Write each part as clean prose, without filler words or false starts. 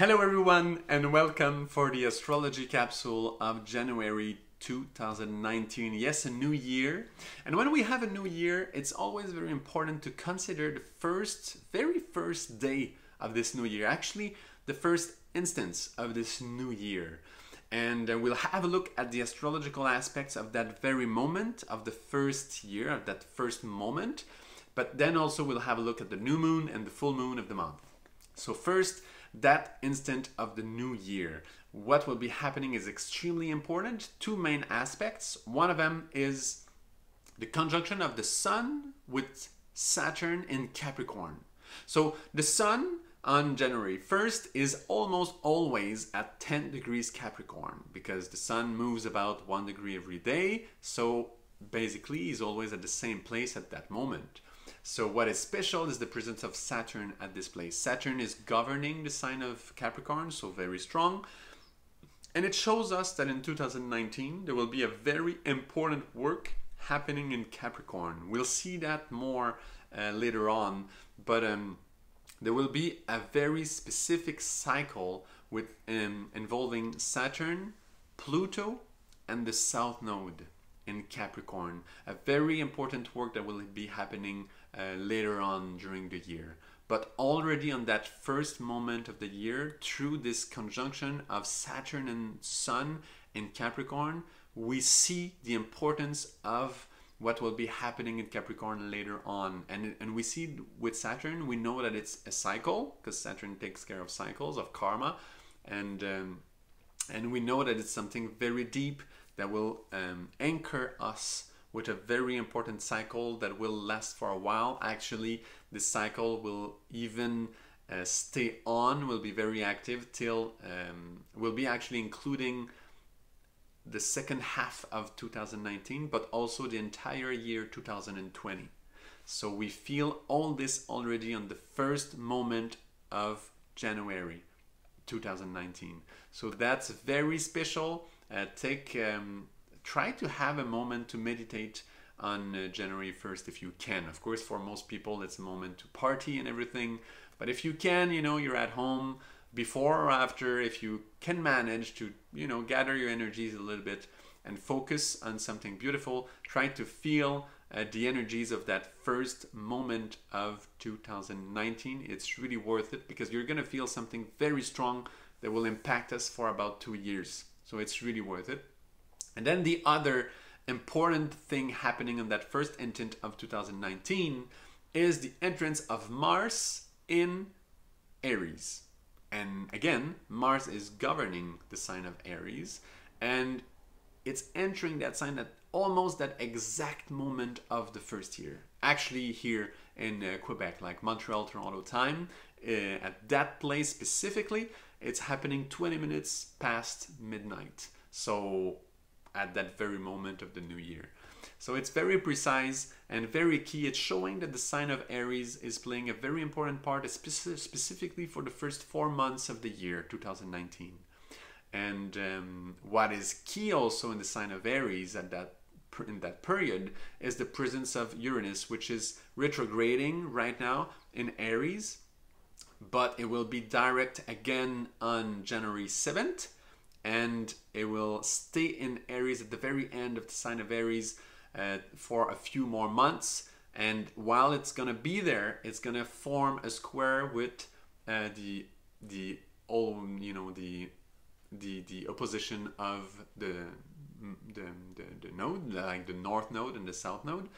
Hello everyone and welcome for the astrology capsule of January 2019. Yes, a new year. And when we have a new year, it's always very important to consider the very first day of this new year. Actually, the first instance of this new year. And we'll have a look at the astrological aspects of that very moment of the first year, of that first moment. But then also we'll have a look at the new moon and the full moon of the month. So first, that instant of the new year. What will be happening is extremely important. Two main aspects. One of them is the conjunction of the Sun with Saturn in Capricorn. So the Sun on January 1st is almost always at 10 degrees Capricorn because the Sun moves about 1 degree every day. So basically he's always at the same place at that moment. So what is special is the presence of Saturn at this place. Saturn is governing the sign of Capricorn, so very strong. And it shows us that in 2019, there will be a very important work happening in Capricorn. We'll see that more later on, but there will be a very specific cycle with involving Saturn, Pluto, and the South Node in Capricorn. A very important work that will be happening later on during the year. But already on that first moment of the year, through this conjunction of Saturn and Sun in Capricorn, we see the importance of what will be happening in Capricorn later on. And we see with Saturn, we know that it's a cycle, because Saturn takes care of cycles, of karma. And we know that it's something very deep that will anchor us with a very important cycle that will last for a while. Actually, this cycle will even stay on, will be very active till, will be actually including the second half of 2019, but also the entire year 2020. So we feel all this already on the first moment of January 2019. So that's very special. Try to have a moment to meditate on January 1st if you can. Of course, for most people, it's a moment to party and everything. But if you can, you're at home before or after, if you can manage to, gather your energies a little bit and focus on something beautiful, try to feel the energies of that first moment of 2019. It's really worth it because you're going to feel something very strong that will impact us for about 2 years. So it's really worth it. And then the other important thing happening on that first instant of 2019 is the entrance of Mars in Aries. And again, Mars is governing the sign of Aries, and it's entering that sign at almost that exact moment of the first year. Actually here in Quebec, like Montreal, Toronto time, at that place specifically, it's happening 20 minutes past midnight. So at that very moment of the new year. So it's very precise and very key. It's showing that the sign of Aries is playing a very important part, specifically for the first 4 months of the year 2019. And what is key also in the sign of Aries in that period is the presence of Uranus, which is retrograding right now in Aries, but it will be direct again on January 7th. And it will stay in Aries at the very end of the sign of Aries for a few more months. And while it's going to be there, it's going to form a square with the opposition of the node, like the North Node and the South Node.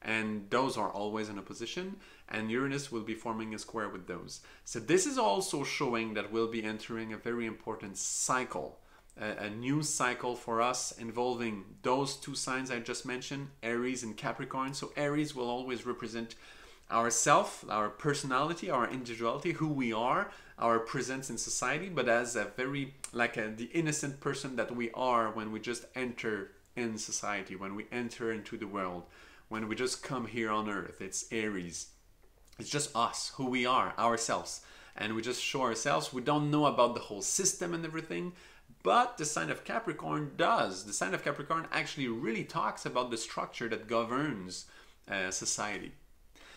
And those are always in opposition, and Uranus will be forming a square with those. So this is also showing that we'll be entering a very important cycle. A new cycle for us involving those two signs I just mentioned, Aries and Capricorn. So Aries will always represent ourself, our personality, our individuality, who we are, our presence in society, but as a very, the innocent person that we are when we just enter in society, when we enter into the world, when we just come here on earth. It's Aries. It's just us, who we are, ourselves. And we just show ourselves. We don't know about the whole system and everything. But the sign of Capricorn does. The sign of Capricorn actually really talks about the structure that governs society.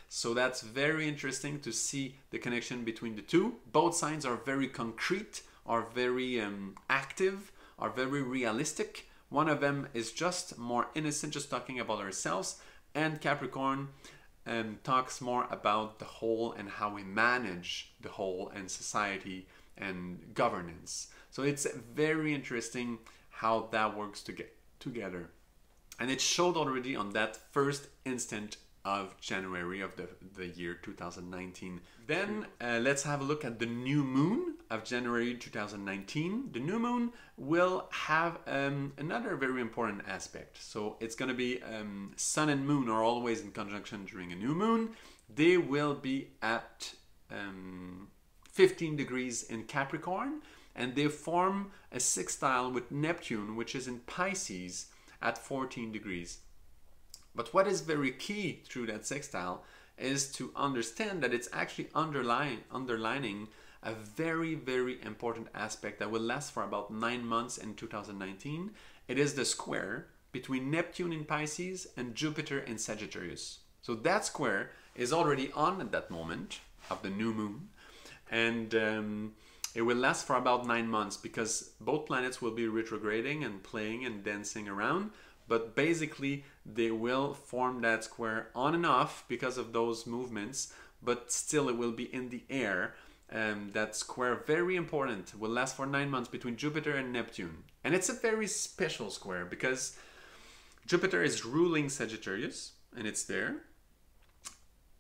So that's very interesting to see the connection between the two. Both signs are very concrete, are very active, are very realistic. One of them is just more innocent, just talking about ourselves, and Capricorn talks more about the whole and how we manage the whole and society and governance. So it's very interesting how that works together. And it showed already on that first instant of January of the year 2019. Then let's have a look at the new moon of January 2019. The new moon will have another very important aspect. So it's going to be sun and moon are always in conjunction during a new moon. They will be at 15 degrees in Capricorn, and they form a sextile with Neptune, which is in Pisces at 14 degrees. But what is very key through that sextile is to understand that it's actually underlining a very, very important aspect that will last for about 9 months in 2019. It is the square between Neptune in Pisces and Jupiter in Sagittarius. So that square is already on at that moment of the new moon, and it will last for about 9 months because both planets will be retrograding and playing and dancing around. But basically, they will form that square on and off because of those movements, but still it will be in the air. That square, very important, will last for 9 months between Jupiter and Neptune. And it's a very special square because Jupiter is ruling Sagittarius, and it's there.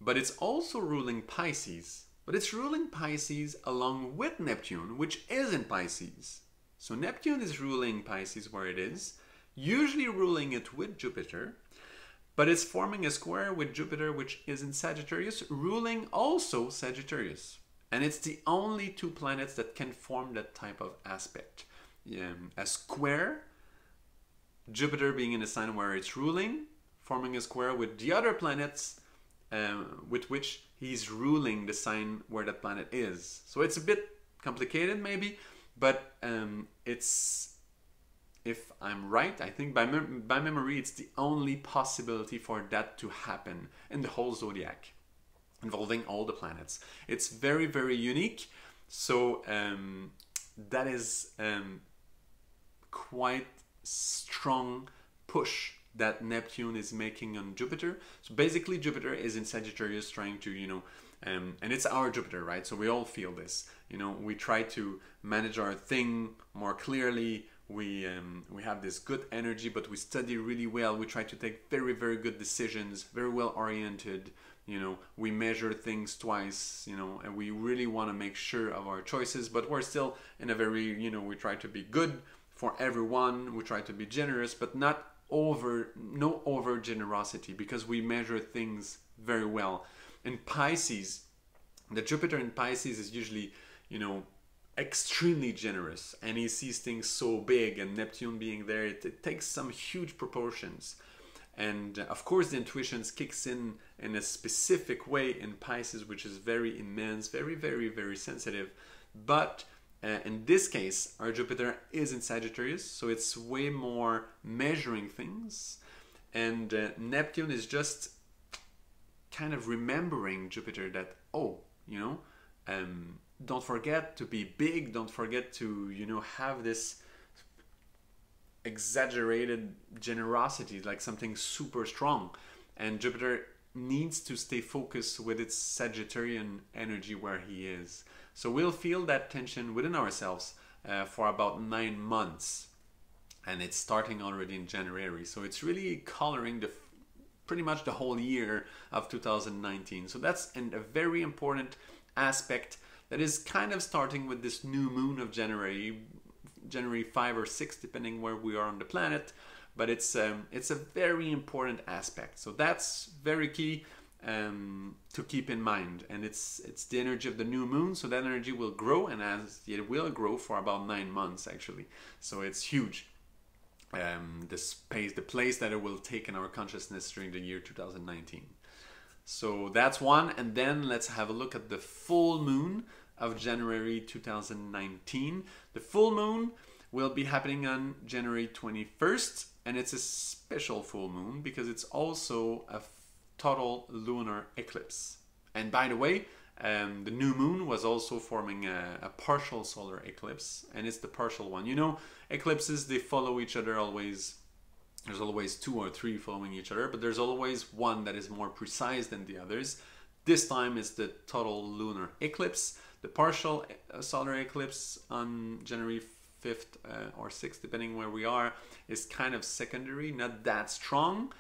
But it's also ruling Pisces. But it's ruling Pisces along with Neptune, which is in Pisces. So Neptune is ruling Pisces where it is, usually ruling it with Jupiter, but it's forming a square with Jupiter, which is in Sagittarius, ruling also Sagittarius. And it's the only two planets that can form that type of aspect. A square, Jupiter being in a sign where it's ruling, forming a square with the other planets with which he's ruling the sign where that planet is. So it's a bit complicated maybe, but it's, if I'm right, I think by memory, it's the only possibility for that to happen in the whole zodiac, involving all the planets. It's very, very unique. So that is quite strong push that Neptune is making on Jupiter. So basically, Jupiter is in Sagittarius trying to, and it's our Jupiter, right? So we all feel this. We try to manage our thing more clearly. We have this good energy, but we study really well. We try to take very, very good decisions, very well oriented. We measure things twice, and we really want to make sure of our choices, but we're still in a very, we try to be good for everyone. We try to be generous, but no over generosity, because we measure things very well. In Pisces, the Jupiter in Pisces is usually, extremely generous, and he sees things so big, and Neptune being there, it takes some huge proportions. And of course the intuitions kicks in a specific way in Pisces, which is very immense, very, very, very sensitive. But in this case, our Jupiter is in Sagittarius, so it's way more measuring things, and Neptune is just kind of remembering Jupiter that, don't forget to be big, don't forget to, have this exaggerated generosity, like something super strong. And Jupiter needs to stay focused with its Sagittarian energy where he is. So we'll feel that tension within ourselves for about 9 months. And it's starting already in January. So it's really coloring pretty much the whole year of 2019. So that's a very important aspect that is kind of starting with this new moon of January 5 or 6, depending where we are on the planet. But it's a very important aspect. So that's very key to keep in mind. And it's the energy of the new moon. So that energy will grow, and as it will grow for about 9 months actually. So it's huge. The place that it will take in our consciousness during the year 2019. So that's one. And then let's have a look at the full moon of January 2019. The full moon will be happening on January 21st, and it's a special full moon because it's also total lunar eclipse. And by the way, the new moon was also forming a partial solar eclipse, and it's the partial one. You know, eclipses, they follow each other always. There's always 2 or 3 following each other, but there's always one that is more precise than the others. This time is the total lunar eclipse. The partial solar eclipse on January 5th or 6th, depending where we are, is kind of secondary, not that strong.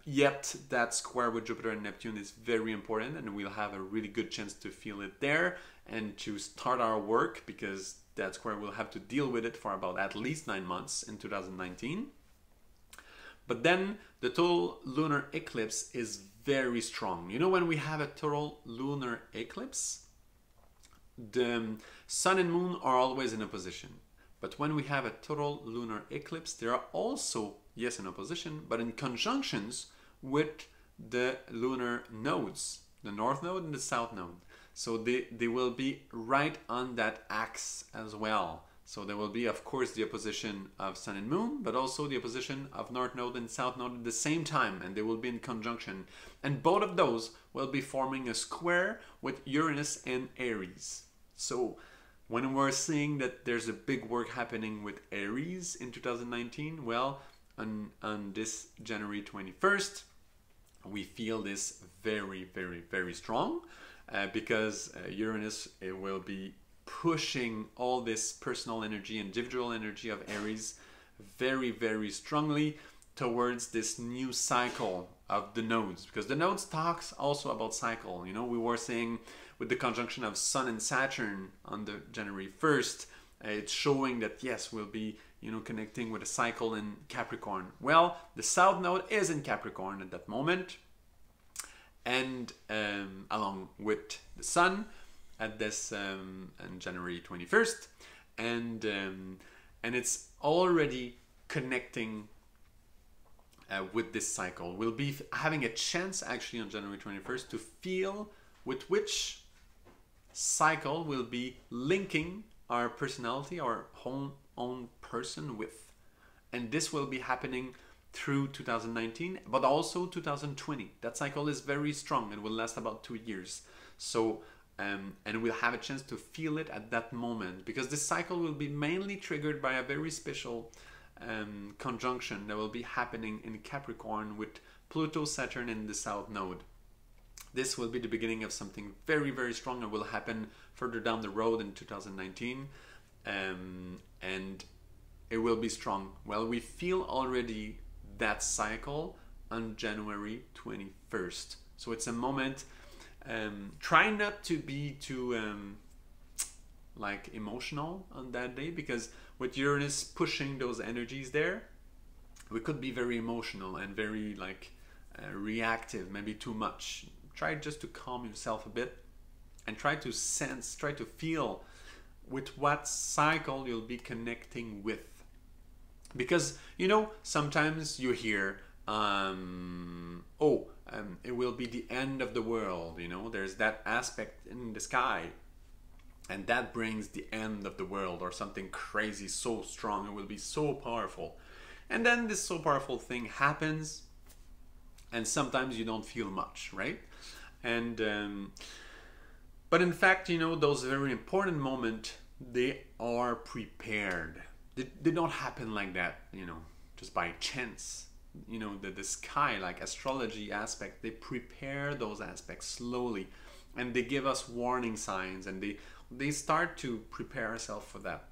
Yet that square with Jupiter and Neptune is very important, and we'll have a really good chance to feel it there and to start our work, because that square will have to deal with it for about at least 9 months in 2019. But then the total lunar eclipse is very strong. You know, when we have a total lunar eclipse, the sun and moon are always in opposition. But when we have a total lunar eclipse, they are also, yes, in opposition, but in conjunctions with the lunar nodes, the north node and the south node. So they will be right on that axe as well. So there will be, of course, the opposition of sun and moon, but also the opposition of north node and south node at the same time, and they will be in conjunction. And both of those will be forming a square with Uranus and Aries. So when we're seeing that there's a big work happening with Aries in 2019, well, on this January 21st, we feel this very, very, very strong because Uranus, it will be pushing all this personal energy, individual energy of Aries very, very strongly towards this new cycle of the nodes, because the nodes talks also about cycle. You know, we were saying with the conjunction of Sun and Saturn on the January 1st, it's showing that yes, we'll be, you know, connecting with a cycle in Capricorn. Well, the south node is in Capricorn at that moment, and along with the Sun at this on January 21st, and it's already connecting with this cycle. We'll be having a chance actually on January 21st to feel with which cycle will be linking our personality, our own person with. And this will be happening through 2019, but also 2020. That cycle is very strong and will last about 2 years. So, and we'll have a chance to feel it at that moment, because this cycle will be mainly triggered by a very special conjunction that will be happening in Capricorn with Pluto, Saturn, and the South Node. This will be the beginning of something very, very strong and will happen further down the road in 2019. And it will be strong. Well, we feel already that cycle on January 21st. So it's a moment, try not to be too like emotional on that day, because with Uranus pushing those energies there, we could be very emotional and very like reactive, maybe too much. Try just to calm yourself a bit and try to sense, try to feel with what cycle you'll be connecting with. Because, you know, sometimes you hear, it will be the end of the world, you know, there's that aspect in the sky, and that brings the end of the world, or something crazy, so strong, it will be so powerful. And then this so powerful thing happens, and sometimes you don't feel much, right? And but in fact, you know, those very important moments, they are prepared. They don't happen like that, you know, just by chance. You know, the sky, like astrology aspect, they prepare those aspects slowly, and they give us warning signs, and they start to prepare ourselves for that.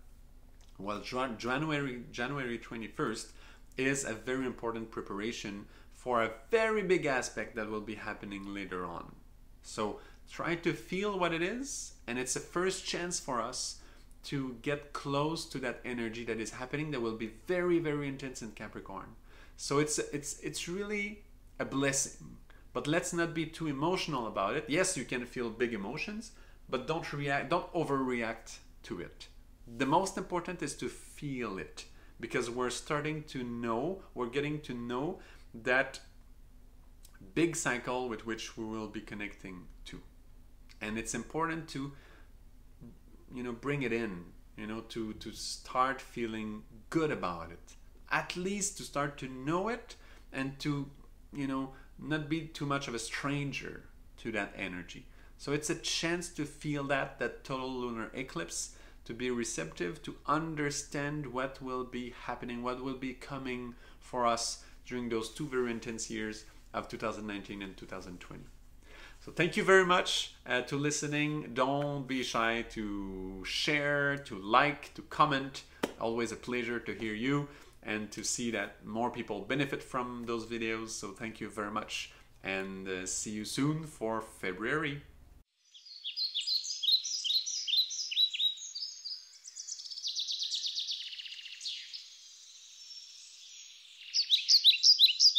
Well, January 21st is a very important preparation for a very big aspect that will be happening later on. So try to feel what it is, and it's a first chance for us to get close to that energy that is happening, that will be very, very intense in Capricorn. So it's really a blessing, but let's not be too emotional about it. Yes, you can feel big emotions, but don't overreact to it. The most important is to feel it, because we're getting to know that big cycle with which we will be connecting to. And it's important to, you know, bring it in, you know, to start feeling good about it. At least to start to know it, and to, you know, not be too much of a stranger to that energy. So it's a chance to feel that total lunar eclipse, to be receptive, to understand what will be happening, what will be coming for us during those two very intense years of 2019 and 2020. So thank you very much to listening. Don't be shy to share, to like, to comment. Always a pleasure to hear you and to see that more people benefit from those videos. So thank you very much, and see you soon for February.